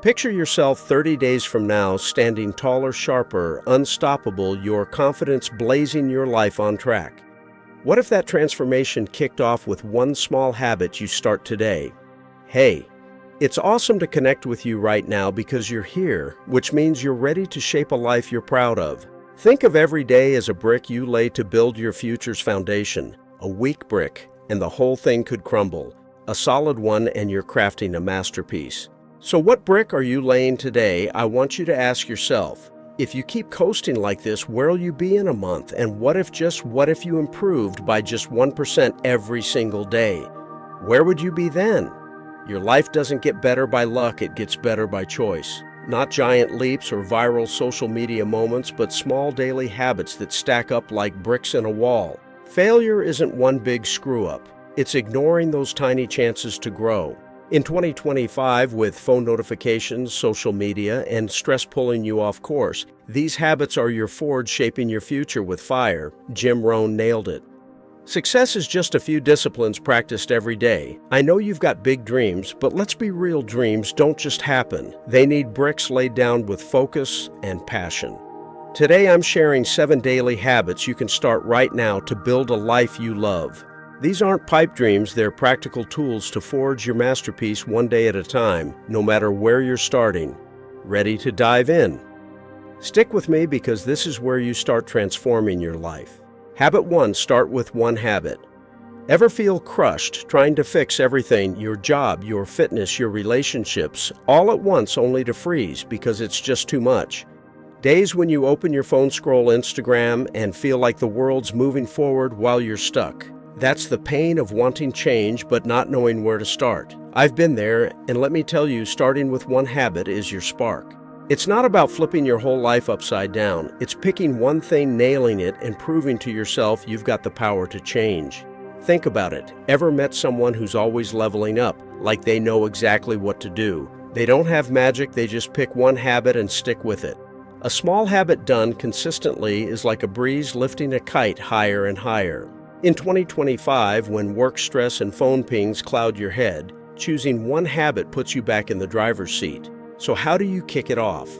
Picture yourself 30 days from now standing taller, sharper, unstoppable, your confidence blazing, your life on track. What if that transformation kicked off with one small habit you start today? Hey, it's awesome to connect with you right now because you're here, which means you're ready to shape a life you're proud of. Think of every day as a brick you lay to build your future's foundation. A weak brick, and the whole thing could crumble. A solid one, and you're crafting a masterpiece. So what brick are you laying today? I want you to ask yourself, if you keep coasting like this, where'll you be in a month? And what if you improved by just 1% every single day? Where would you be then? Your life doesn't get better by luck, it gets better by choice. Not giant leaps or viral social media moments, but small daily habits that stack up like bricks in a wall. Failure isn't one big screw-up. It's ignoring those tiny chances to grow. In 2025, with phone notifications, social media, and stress pulling you off course, these habits are your forge shaping your future with fire. Rohn nailed it. Success is just a few disciplines practiced every day. I know you've got big dreams, but let's be real, dreams don't just happen. They need bricks laid down with focus and passion. Today I'm sharing 7 daily habits you can start right now to build a life you love. These aren't pipe dreams, they're practical tools to forge your masterpiece one day at a time, no matter where you're starting. Ready to dive in? Stick with me because this is where you start transforming your life. Habit 1, start with one habit. Ever feel crushed trying to fix everything, your job, your fitness, your relationships, all at once only to freeze because it's just too much? Days when you open your phone, scroll Instagram, and feel like the world's moving forward while you're stuck. That's the pain of wanting change but not knowing where to start. I've been there, and let me tell you, starting with one habit is your spark. It's not about flipping your whole life upside down. It's picking one thing, nailing it, and proving to yourself you've got the power to change. Think about it. Ever met someone who's always leveling up, like they know exactly what to do? They don't have magic, they just pick one habit and stick with it. A small habit done consistently is like a breeze lifting a kite higher and higher. In 2025, when work stress and phone pings cloud your head, choosing one habit puts you back in the driver's seat. So how do you kick it off?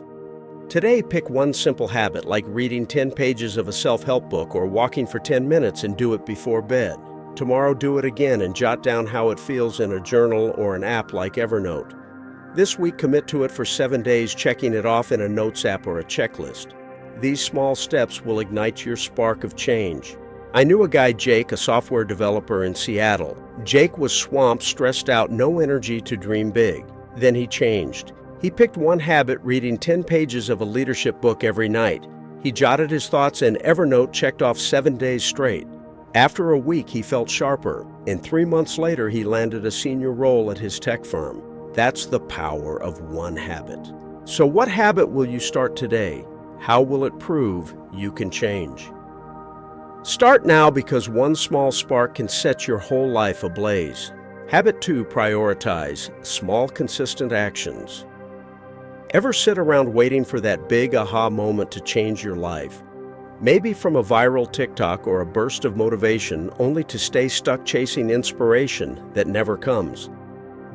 Today, pick one simple habit like reading 10 pages of a self-help book or walking for 10 minutes and do it before bed. Tomorrow, do it again and jot down how it feels in a journal or an app like Evernote. This week, commit to it for 7 days, checking it off in a notes app or a checklist. These small steps will ignite your spark of change. I knew a guy, Jake, a software developer in Seattle. Jake was swamped, stressed out, no energy to dream big. Then he changed. He picked one habit, reading 10 pages of a leadership book every night. He jotted his thoughts in Evernote, checked off 7 days straight. After a week, he felt sharper, and 3 months later, he landed a senior role at his tech firm. That's the power of one habit. So what habit will you start today? How will it prove you can change? Start now because one small spark can set your whole life ablaze. Habit 2, prioritize small, consistent actions. Ever sit around waiting for that big aha moment to change your life? Maybe from a viral TikTok or a burst of motivation, only to stay stuck chasing inspiration that never comes.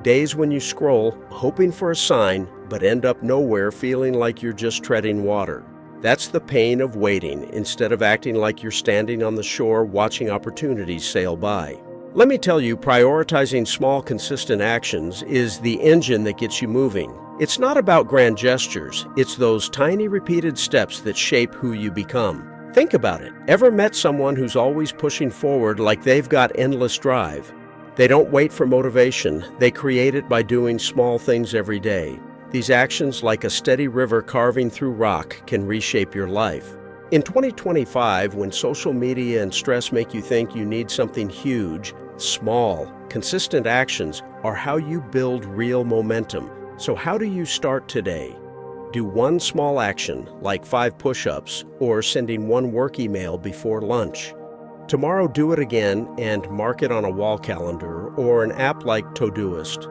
Days when you scroll, hoping for a sign, but end up nowhere, feeling like you're just treading water. That's the pain of waiting, instead of acting like you're standing on the shore watching opportunities sail by. Let me tell you, prioritizing small, consistent actions is the engine that gets you moving. It's not about grand gestures, it's those tiny repeated steps that shape who you become. Think about it. Ever met someone who's always pushing forward like they've got endless drive? They don't wait for motivation, they create it by doing small things every day. These actions, like a steady river carving through rock, can reshape your life. In 2025, when social media and stress make you think you need something huge, small, consistent actions are how you build real momentum. So how do you start today? Do one small action, like 5 push-ups, or sending one work email before lunch. Tomorrow, do it again and mark it on a wall calendar or an app like Todoist.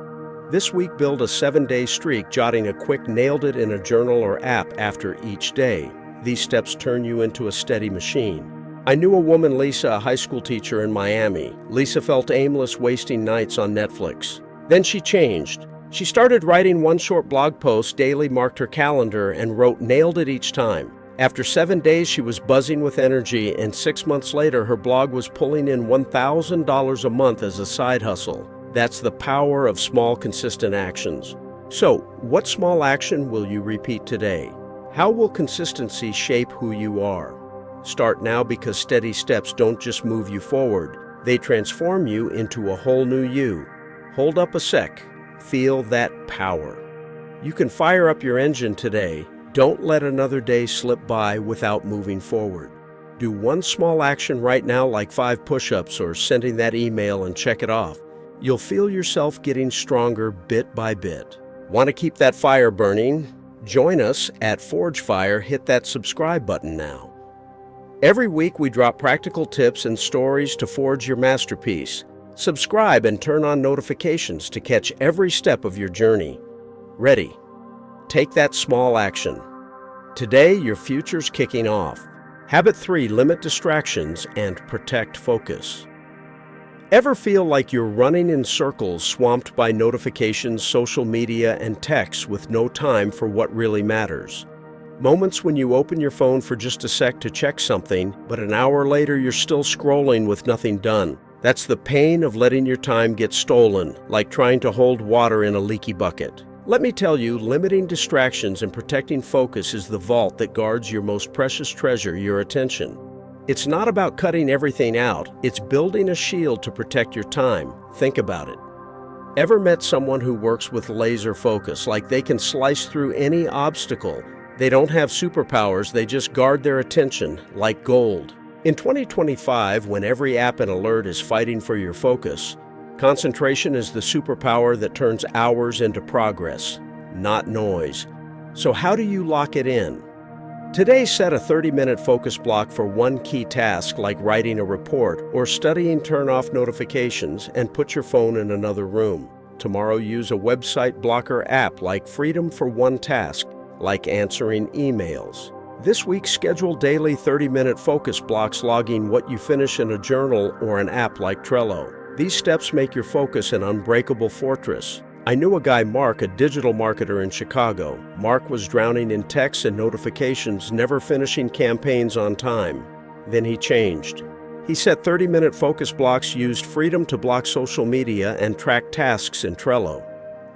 This week, build a 7-day streak, jotting a quick nailed it in a journal or app after each day. These steps turn you into a steady machine. I knew a woman, Lisa, a high school teacher in Miami. Lisa felt aimless, wasting nights on Netflix. Then she changed. She started writing one short blog post daily, marked her calendar, and wrote "nailed it" each time. After 7 days, she was buzzing with energy, and 6 months later, her blog was pulling in $1,000 a month as a side hustle. That's the power of small, consistent actions. So, what small action will you repeat today? How will consistency shape who you are? Start now, because steady steps don't just move you forward, they transform you into a whole new you. Hold up a sec. Feel that power. You can fire up your engine today. Don't let another day slip by without moving forward. Do one small action right now, like 5 push-ups or sending that email, and check it off. You'll feel yourself getting stronger bit by bit. Want to keep that fire burning? Join us at ForgeFire. Hit that subscribe button now. Every week we drop practical tips and stories to forge your masterpiece. Subscribe and turn on notifications to catch every step of your journey. Ready? Take that small action. Today, your future's kicking off. Habit 3, limit distractions and protect focus. Ever feel like you're running in circles, swamped by notifications, social media, and texts with no time for what really matters? Moments when you open your phone for just a sec to check something, but an hour later you're still scrolling with nothing done. That's the pain of letting your time get stolen, like trying to hold water in a leaky bucket. Let me tell you, limiting distractions and protecting focus is the vault that guards your most precious treasure, your attention. It's not about cutting everything out, it's building a shield to protect your time. Think about it. Ever met someone who works with laser focus, like they can slice through any obstacle? They don't have superpowers, they just guard their attention like gold. In 2025, when every app and alert is fighting for your focus, concentration is the superpower that turns hours into progress, not noise. So how do you lock it in? Today, set a 30-minute focus block for one key task, like writing a report or studying. Turn off notifications and put your phone in another room. Tomorrow, use a website blocker app like Freedom for one task, like answering emails. This week, schedule daily 30-minute focus blocks, logging what you finish in a journal or an app like Trello. These steps make your focus an unbreakable fortress. I knew a guy, Mark, a digital marketer in Chicago. Mark was drowning in texts and notifications, never finishing campaigns on time. Then he changed. He set 30-minute focus blocks, used Freedom to block social media, and tracked tasks in Trello.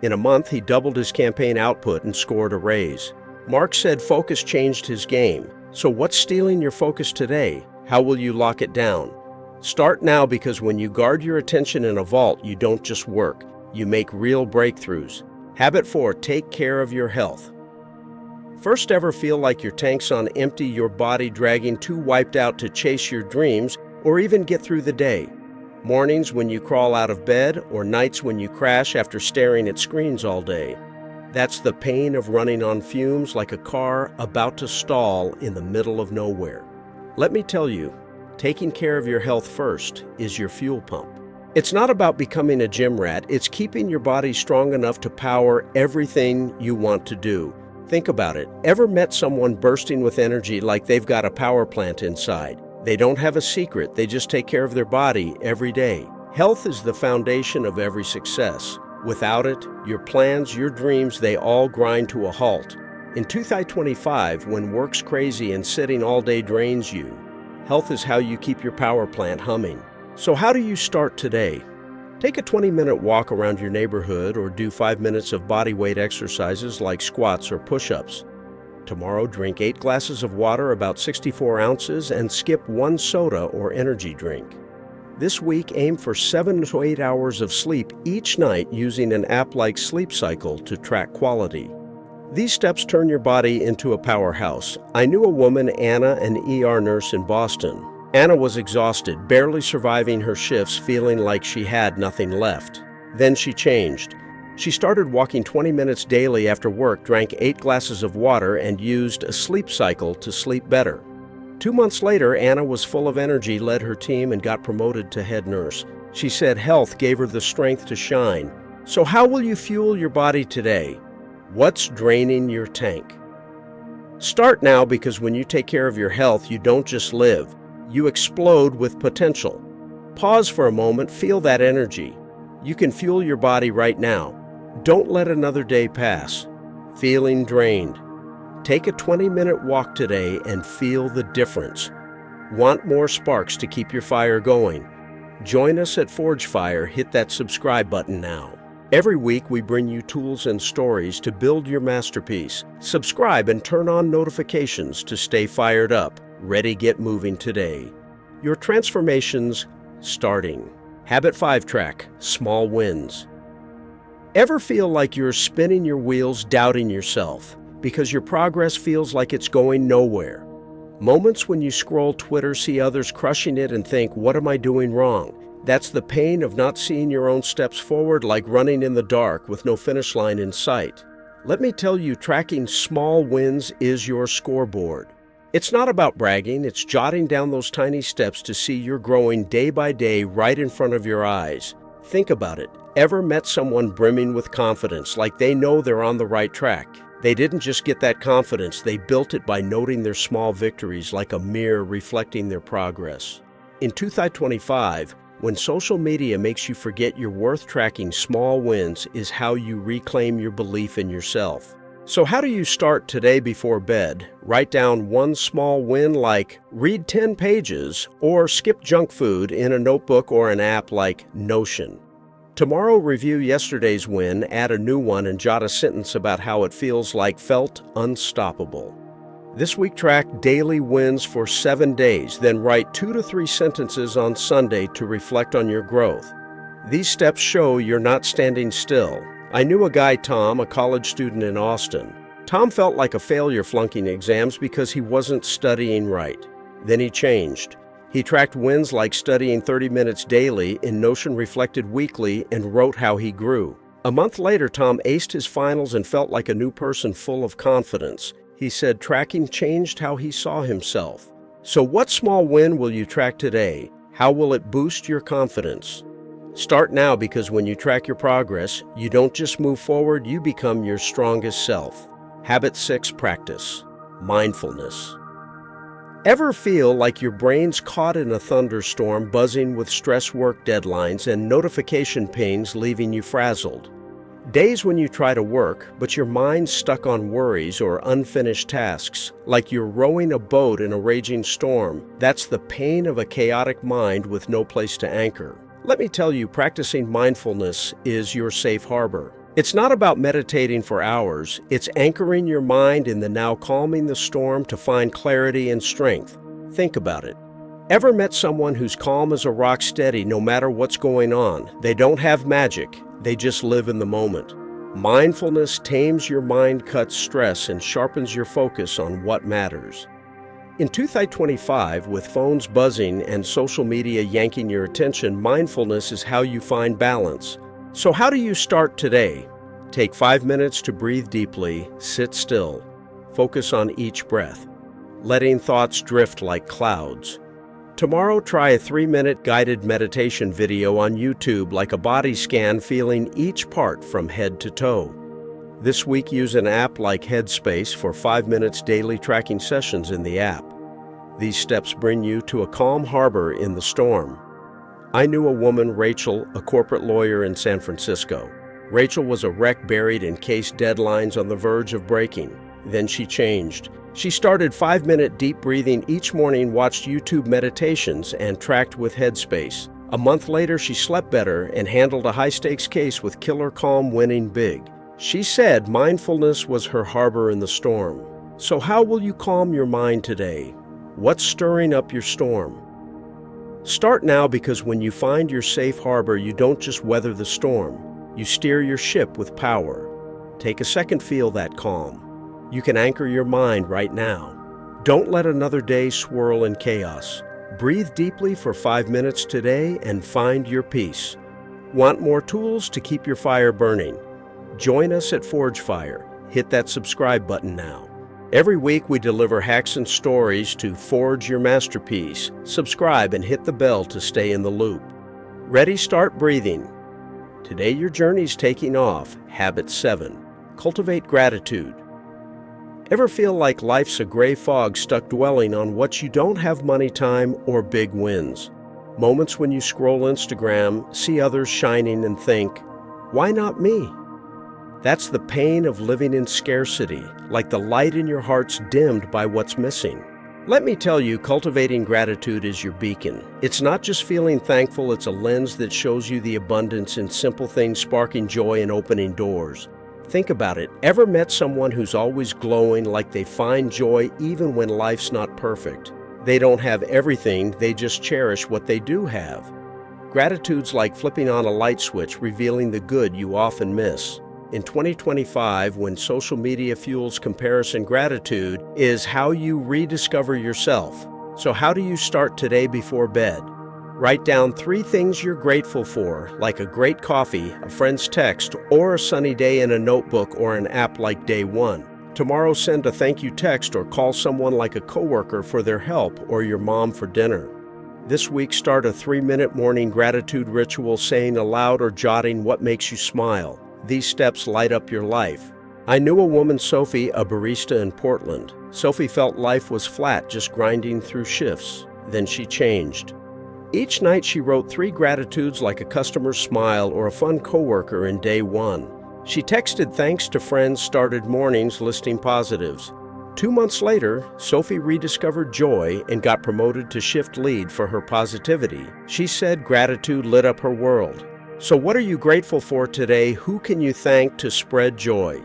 In a month, he doubled his campaign output and scored a raise. Mark said focus changed his game. So what's stealing your focus today? How will you lock it down? Start now, because when you guard your attention in a vault, you don't just work, you make real breakthroughs. Habit 4, take care of your health. First, ever feel like your tank's on empty, your body dragging, too wiped out to chase your dreams or even get through the day? Mornings when you crawl out of bed, or nights when you crash after staring at screens all day? That's the pain of running on fumes, like a car about to stall in the middle of nowhere. Let me tell you, taking care of your health first is your fuel pump. It's not about becoming a gym rat, it's keeping your body strong enough to power everything you want to do. Think about it. Ever met someone bursting with energy, like they've got a power plant inside? They don't have a secret, they just take care of their body every day. Health is the foundation of every success. Without it, your plans, your dreams, they all grind to a halt. In 2025, when work's crazy and sitting all day drains you, health is how you keep your power plant humming. So how do you start today? Take a 20-minute walk around your neighborhood, or do 5 minutes of body weight exercises like squats or push-ups. Tomorrow, drink 8 glasses of water, about 64 ounces, and skip 1 soda or energy drink. This week, aim for 7 to 8 hours of sleep each night, using an app like Sleep Cycle to track quality. These steps turn your body into a powerhouse. I knew a woman, Anna, an ER nurse in Boston. Anna was exhausted, barely surviving her shifts, feeling like she had nothing left. Then she changed. She started walking 20 minutes daily after work, drank 8 glasses of water, and used a sleep cycle to sleep better. 2 months later, Anna was full of energy, led her team, and got promoted to head nurse. She said health gave her the strength to shine. So how will you fuel your body today? What's draining your tank? Start now, because when you take care of your health, you don't just live, you explode with potential. Pause for a moment, feel that energy. You can fuel your body right now. Don't let another day pass. Feeling drained? Take a 20-minute walk today and feel the difference. Want more sparks to keep your fire going? Join us at ForgeFire. Hit that subscribe button now. Every week we bring you tools and stories to build your masterpiece. Subscribe and turn on notifications to stay fired up. Ready, get moving today. Your transformation's starting. Habit 5 track, small wins. Ever feel like you're spinning your wheels, doubting yourself because your progress feels like it's going nowhere? Moments when you scroll Twitter, see others crushing it and think, what am I doing wrong? That's the pain of not seeing your own steps forward, like running in the dark with no finish line in sight. Let me tell you, tracking small wins is your scoreboard. It's not about bragging, it's jotting down those tiny steps to see you're growing day by day right in front of your eyes. Think about it. Ever met someone brimming with confidence, like they know they're on the right track? They didn't just get that confidence, they built it by noting their small victories like a mirror reflecting their progress. In 2025, when social media makes you forget your worth, tracking small wins is how you reclaim your belief in yourself. So how do you start today before bed? Write down one small win like read 10 pages or skip junk food in a notebook or an app like Notion. Tomorrow, review yesterday's win, add a new one, and jot a sentence about how it feels like felt unstoppable. This week, track daily wins for 7 days, then write 2 to 3 sentences on Sunday to reflect on your growth. These steps show you're not standing still. I knew a guy, Tom, a college student in Austin. Tom felt like a failure flunking exams because he wasn't studying right. Then he changed. He tracked wins like studying 30 minutes daily in Notion, reflected weekly, and wrote how he grew. A month later, Tom aced his finals and felt like a new person full of confidence. He said tracking changed how he saw himself. So what small win will you track today? How will it boost your confidence? Start now, because when you track your progress, you don't just move forward, you become your strongest self. Habit 6 practice, mindfulness. Ever feel like your brain's caught in a thunderstorm, buzzing with stress, work deadlines, and notification pings leaving you frazzled? Days when you try to work, but your mind's stuck on worries or unfinished tasks, like you're rowing a boat in a raging storm. That's the pain of a chaotic mind with no place to anchor. Let me tell you, practicing mindfulness is your safe harbor. It's not about meditating for hours, it's anchoring your mind in the now, calming the storm to find clarity and strength. Think about it. Ever met someone who's calm as a rock, steady no matter what's going on? They don't have magic, they just live in the moment. Mindfulness tames your mind, cuts stress, and sharpens your focus on what matters. In 2025, with phones buzzing and social media yanking your attention, mindfulness is how you find balance. So how do you start today? Take 5 minutes to breathe deeply, sit still, focus on each breath, letting thoughts drift like clouds. Tomorrow, try a 3-minute guided meditation video on YouTube, like a body scan, feeling each part from head to toe. This week, use an app like Headspace for 5 minutes daily tracking sessions in the app. These steps bring you to a calm harbor in the storm. I knew a woman, Rachel, a corporate lawyer in San Francisco. Rachel was a wreck, buried in case deadlines on the verge of breaking. Then she changed. She started 5-minute deep breathing each morning, watched YouTube meditations, and tracked with Headspace. A month later, she slept better and handled a high-stakes case with killer calm, winning big. She said mindfulness was her harbor in the storm. So how will you calm your mind today? What's stirring up your storm? Start now, because when you find your safe harbor, you don't just weather the storm. You steer your ship with power. Take a second, feel that calm. You can anchor your mind right now. Don't let another day swirl in chaos. Breathe deeply for 5 minutes today and find your peace. Want more tools to keep your fire burning? Join us at ForgeFire. Hit that subscribe button now. Every week we deliver hacks and stories to forge your masterpiece. Subscribe and hit the bell to stay in the loop. Ready, start breathing. Today your journey's taking off. Habit 7. Cultivate gratitude. Ever feel like life's a gray fog, stuck dwelling on what you don't have, money, time, or big wins? Moments when you scroll Instagram, see others shining, and think, why not me? That's the pain of living in scarcity, like the light in your heart's dimmed by what's missing. Let me tell you, cultivating gratitude is your beacon. It's not just feeling thankful, it's a lens that shows you the abundance in simple things, sparking joy and opening doors. Think about it. Ever met someone who's always glowing, like they find joy even when life's not perfect? They don't have everything, they just cherish what they do have. Gratitude's like flipping on a light switch, revealing the good you often miss. In 2025, when social media fuels comparison, gratitude is how you rediscover yourself. So how do you start today before bed? Write down 3 things you're grateful for, like a great coffee, a friend's text, or a sunny day in a notebook or an app like Day One. Tomorrow, send a thank you text or call someone like a coworker for their help or your mom for dinner. This week, start a 3-minute morning gratitude ritual, saying aloud or jotting what makes you smile. These steps light up your life. I knew a woman, Sophie, a barista in Portland. Sophie felt life was flat, just grinding through shifts. Then she changed. Each night she wrote 3 gratitudes, like a customer's smile or a fun coworker in Day One. She texted thanks to friends, started mornings listing positives. 2 months later, Sophie rediscovered joy and got promoted to shift lead for her positivity. She said gratitude lit up her world. So what are you grateful for today? Who can you thank to spread joy?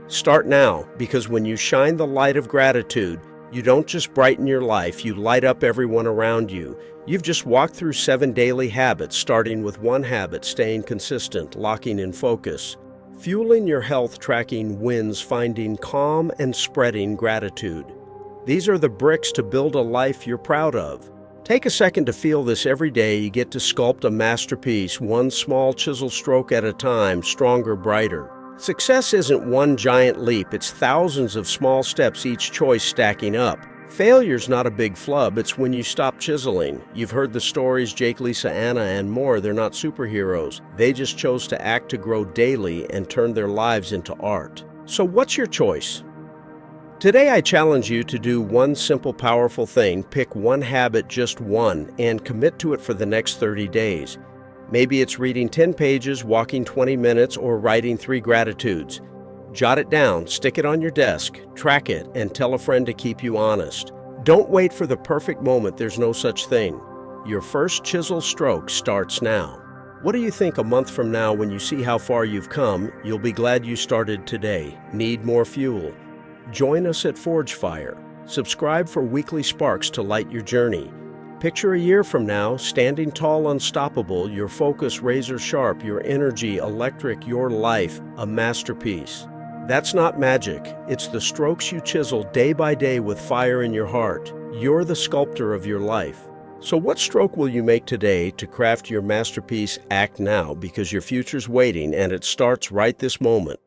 Start now, because when you shine the light of gratitude, you don't just brighten your life, you light up everyone around you. You've just walked through 7 daily habits, starting with 1 habit, staying consistent, locking in focus. Fueling your health, tracking wins, finding calm, and spreading gratitude. These are the bricks to build a life you're proud of. Take a second to feel this every day. You get to sculpt a masterpiece, one small chisel stroke at a time, stronger, brighter. Success isn't one giant leap, it's thousands of small steps, each choice stacking up. Failure's not a big flub, it's when you stop chiseling. You've heard the stories, Jake, Lisa, Anna, and more. They're not superheroes. They just chose to act, to grow daily, and turn their lives into art. So what's your choice? Today I challenge you to do one simple, powerful thing. Pick one habit, just one, and commit to it for the next 30 days. Maybe it's reading 10 pages, walking 20 minutes, or writing 3 gratitudes. Jot it down, stick it on your desk, track it, and tell a friend to keep you honest. Don't wait for the perfect moment, there's no such thing. Your first chisel stroke starts now. What do you think a month from now, when you see how far you've come, you'll be glad you started today? Need more fuel? Join us at ForgeFire. Subscribe for weekly sparks to light your journey. Picture a year from now, standing tall, unstoppable, your focus razor sharp, your energy electric, your life a masterpiece. That's not magic. It's the strokes you chisel day by day with fire in your heart. You're the sculptor of your life. So what stroke will you make today to craft your masterpiece? Act now, because your future's waiting, and it starts right this moment.